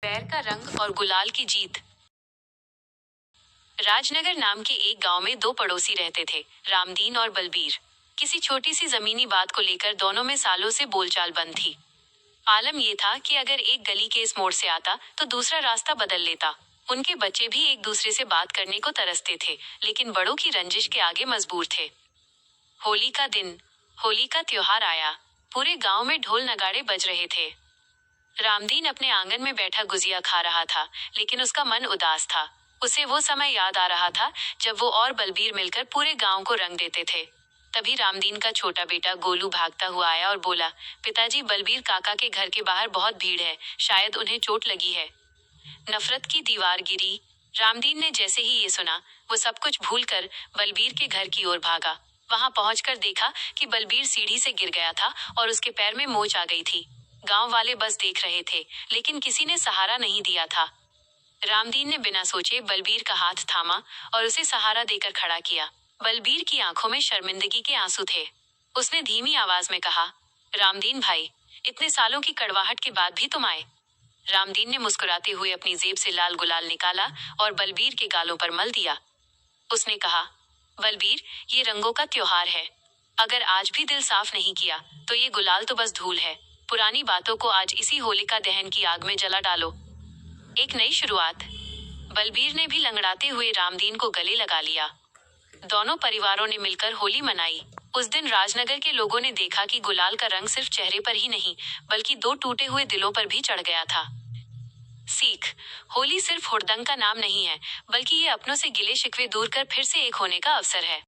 पैर का रंग और गुलाल की जीत। राजनगर नाम के एक गांव में दो पड़ोसी रहते थे, रामदीन और बलबीर। किसी छोटी सी जमीनी बात को लेकर दोनों में सालों से बोलचाल बंद थी। आलम यह था कि अगर एक गली के इस मोड़ से आता तो दूसरा रास्ता बदल लेता। उनके बच्चे भी एक दूसरे से बात करने को तरसते थे, लेकिन बड़ों की रंजिश के आगे मजबूर थे। होली का दिन, होली का त्योहार आया। पूरे गांव में ढोल नगाड़े बज रहे थे। रामदीन अपने आंगन में बैठा गुजिया खा रहा था, लेकिन उसका मन उदास था। उसे वो समय याद आ रहा था जब वो और बलबीर मिलकर पूरे गांव को रंग देते थे। तभी रामदीन का छोटा बेटा गोलू भागता हुआ आया और बोला, पिताजी, बलबीर काका के घर के बाहर बहुत भीड़ है, शायद उन्हें चोट लगी है। नफरत की दीवार गिरी। रामदीन ने जैसे ही ये सुना, वो सब कुछ भूलकर बलबीर के घर की ओर भागा। वहां पहुंचकर देखा कि बलबीर सीढ़ी से गिर गया था और उसके पैर में मोच आ गई थी। गांव वाले बस देख रहे थे, लेकिन किसी ने सहारा नहीं दिया था। रामदीन ने बिना सोचे बलबीर का हाथ थामा और उसे सहारा देकर खड़ा किया। बलबीर की आंखों में शर्मिंदगी के आंसू थे। उसने धीमी आवाज में कहा, रामदीन भाई, इतने सालों की कड़वाहट के बाद भी तुम आए। रामदीन ने मुस्कुराते हुए अपनी जेब से लाल गुलाल निकाला और बलबीर के गालों पर मल दिया। उसने कहा, बलबीर, ये रंगों का त्योहार है। अगर आज भी दिल साफ नहीं किया तो ये गुलाल तो बस धूल है। पुरानी बातों को आज इसी होलिका दहन की आग में जला डालो। एक नई शुरुआत। बलबीर ने भी लंगड़ाते हुए रामदीन को गले लगा लिया। दोनों परिवारों ने मिलकर होली मनाई। उस दिन राजनगर के लोगों ने देखा कि गुलाल का रंग सिर्फ चेहरे पर ही नहीं, बल्कि दो टूटे हुए दिलों पर भी चढ़ गया था। सीख, होली सिर्फ हुड़दंग का नाम नहीं है, बल्कि ये अपनों से गिले शिकवे दूर कर फिर से एक होने का अवसर है।